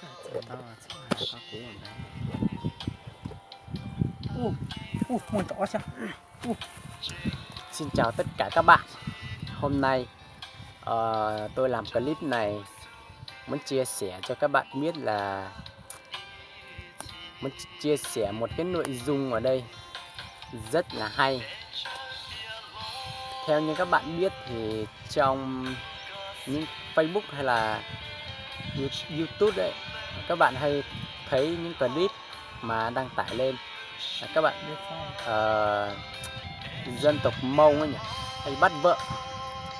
to có cú một đấy. Mùi to sao? Xin chào tất cả các bạn. Hôm nay tôi làm clip này muốn chia sẻ cho các bạn biết là muốn chia sẻ một cái nội dung ở đây rất là hay. Theo như các bạn biết thì trong những Facebook hay là YouTube đấy, các bạn hay thấy những clip mà đăng tải lên là các bạn dân tộc Mông ấy nhỉ, hay bắt vợ.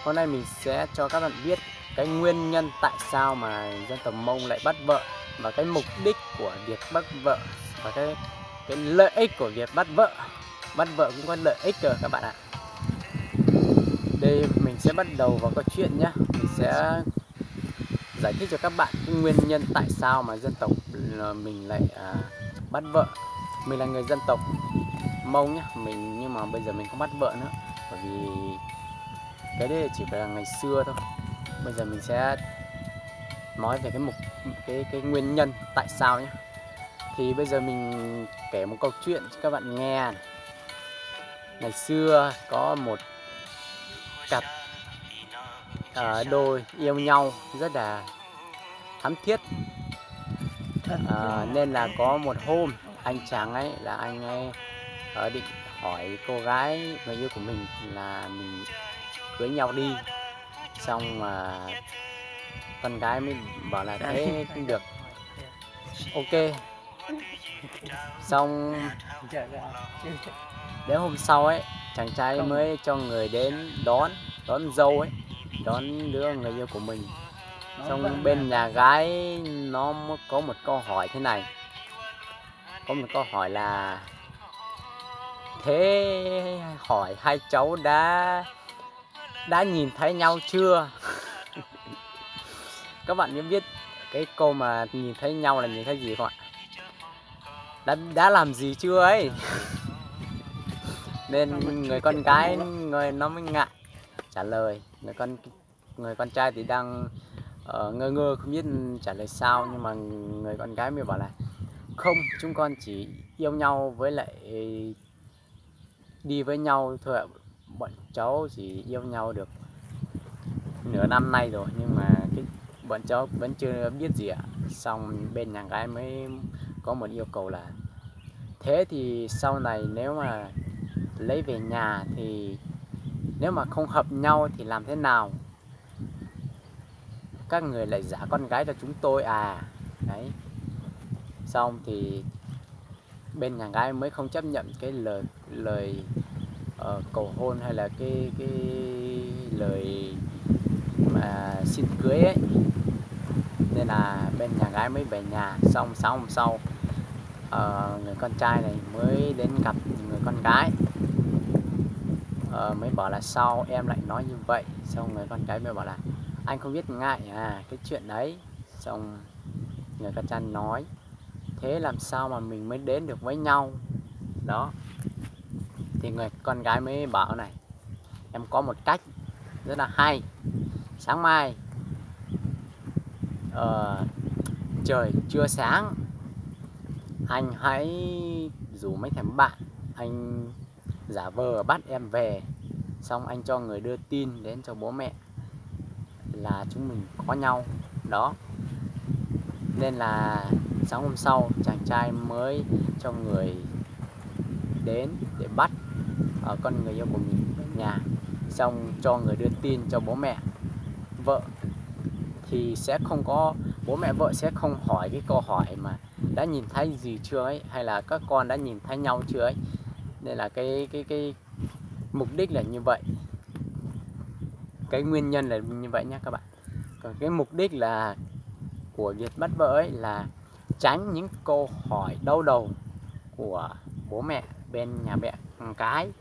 Hôm nay mình sẽ cho các bạn biết cái nguyên nhân tại sao mà dân tộc Mông lại bắt vợ, và cái mục đích của việc bắt vợ, và cái lợi ích của việc bắt vợ. Bắt vợ cũng có lợi ích rồi các bạn ạ. Đây mình sẽ bắt đầu vào câu chuyện nhé. Mình sẽ giải thích cho các bạn cái nguyên nhân tại sao mà dân tộc mình lại bắt vợ. Mình là người dân tộc Mông nhé, nhưng mà bây giờ mình không bắt vợ nữa, bởi vì cái đấy chỉ phải là ngày xưa thôi. Bây giờ mình sẽ nói về cái nguyên nhân tại sao nhé. Thì bây giờ mình kể một câu chuyện cho các bạn nghe. Ngày xưa có một cặp đôi yêu nhau rất là thắm thiết, nên là có một hôm anh chàng ấy là anh ấy định hỏi cô gái người yêu của mình là mình cưới nhau đi. Xong mà con gái mới bảo là thế cũng được, ok. Xong đến hôm sau ấy, chàng trai mới cho người đến đón dâu ấy, đón đứa người yêu của mình. Xong bên nhà gái nó có một câu hỏi thế này, có một câu hỏi là thế hỏi hai cháu đã nhìn thấy nhau chưa? Các bạn có biết cái câu mà nhìn thấy nhau là nhìn thấy gì không ạ? Đã làm gì chưa ấy? Nên người con gái nó mới ngại trả lời. Người con trai thì đang ngơ ngơ không biết trả lời sao, nhưng mà người con gái mới bảo là không, chúng con chỉ yêu nhau với lại đi với nhau thôi ạ. Bọn cháu chỉ yêu nhau được nửa năm nay rồi, nhưng mà bọn cháu vẫn chưa biết gì ạ. Xong bên nhà gái mới có một yêu cầu là thế thì sau này nếu mà lấy về nhà thì nếu mà không hợp nhau thì làm thế nào? Các người lại giả con gái cho chúng tôi à? Đấy. Xong thì bên nhà gái mới không chấp nhận cái lời cầu hôn hay là cái lời mà xin cưới ấy. Nên là bên nhà gái mới về nhà. Xong sáng hôm sau người con trai này mới đến gặp người con gái, mới bảo là sao em lại nói như vậy. Xong người con gái mới bảo là anh không biết ngại cái chuyện đấy. Xong người con trai nói thế làm sao mà mình mới đến được với nhau đó. Thì người con gái mới bảo này, em có một cách rất là hay. Sáng mai trời chưa sáng, anh hãy rủ mấy thằng bạn, anh giả vờ bắt em về. Xong anh cho người đưa tin đến cho bố mẹ là chúng mình có nhau đó. Nên là sáng hôm sau chàng trai mới cho người đến để bắt con người yêu của mình về nhà. Xong cho người đưa tin cho bố mẹ vợ, thì sẽ không có, bố mẹ vợ sẽ không hỏi cái câu hỏi mà đã nhìn thấy gì chưa ấy, hay là các con đã nhìn thấy nhau chưa ấy. Nên là cái mục đích là như vậy, cái nguyên nhân là như vậy nhé các bạn. Còn cái mục đích là của việc bắt vợ ấy là tránh những câu hỏi đau đầu của bố mẹ bên nhà mẹ cái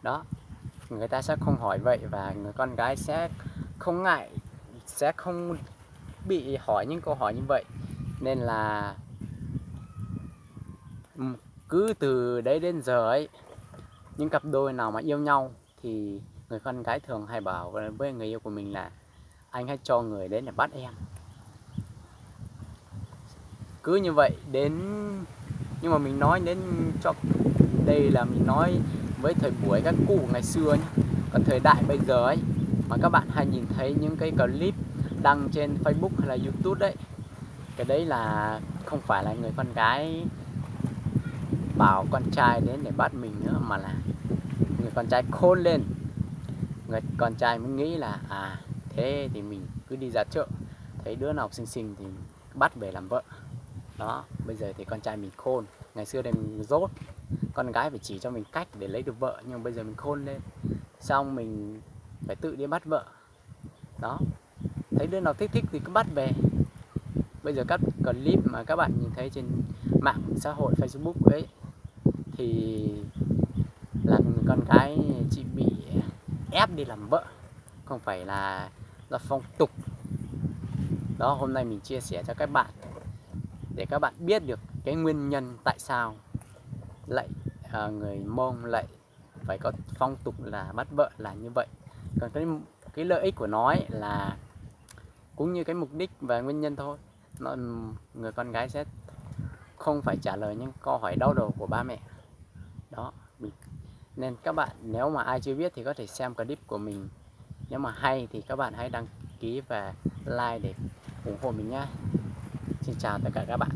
đó. Người ta sẽ không hỏi vậy, và người con gái sẽ không ngại, sẽ không bị hỏi những câu hỏi như vậy. Nên là cứ từ đấy đến giờ ấy, những cặp đôi nào mà yêu nhau thì người con gái thường hay bảo với người yêu của mình là anh hãy cho người đến để bắt em. cứ như vậy đến, nhưng mà mình nói đến cho đây là mình nói với thời buổi các cụ ngày xưa nhé. Còn thời đại bây giờ ấy mà các bạn hay nhìn thấy những cái clip đăng trên Facebook hay là YouTube đấy, cái đấy là không phải là người con gái bảo con trai đến để bắt mình nữa, mà là người con trai khôn lên, người con trai mới nghĩ là thế thì mình cứ đi ra chợ thấy đứa nào xinh xinh thì bắt về làm vợ. Đó, bây giờ thì con trai mình khôn, ngày xưa đây mình dốt, con gái phải chỉ cho mình cách để lấy được vợ, nhưng mà bây giờ mình khôn lên, xong mình phải tự đi bắt vợ. Đó, thấy đứa nào thích thích thì cứ bắt về. Bây giờ các clip mà các bạn nhìn thấy trên mạng xã hội Facebook ấy thì là con gái chị bị ép đi làm vợ, không phải là do phong tục. Đó, hôm nay mình chia sẻ cho các bạn để các bạn biết được cái nguyên nhân tại sao lại người Mông lại phải có phong tục là bắt vợ là như vậy. Còn cái lợi ích của nó ấy là cũng như cái mục đích và nguyên nhân thôi. Người con gái sẽ không phải trả lời những câu hỏi đau đầu của ba mẹ. Đó, nên các bạn nếu mà ai chưa biết thì có thể xem clip của mình. Nếu mà hay thì các bạn hãy đăng ký và like để ủng hộ mình nhé. Xin chào tất cả các bạn.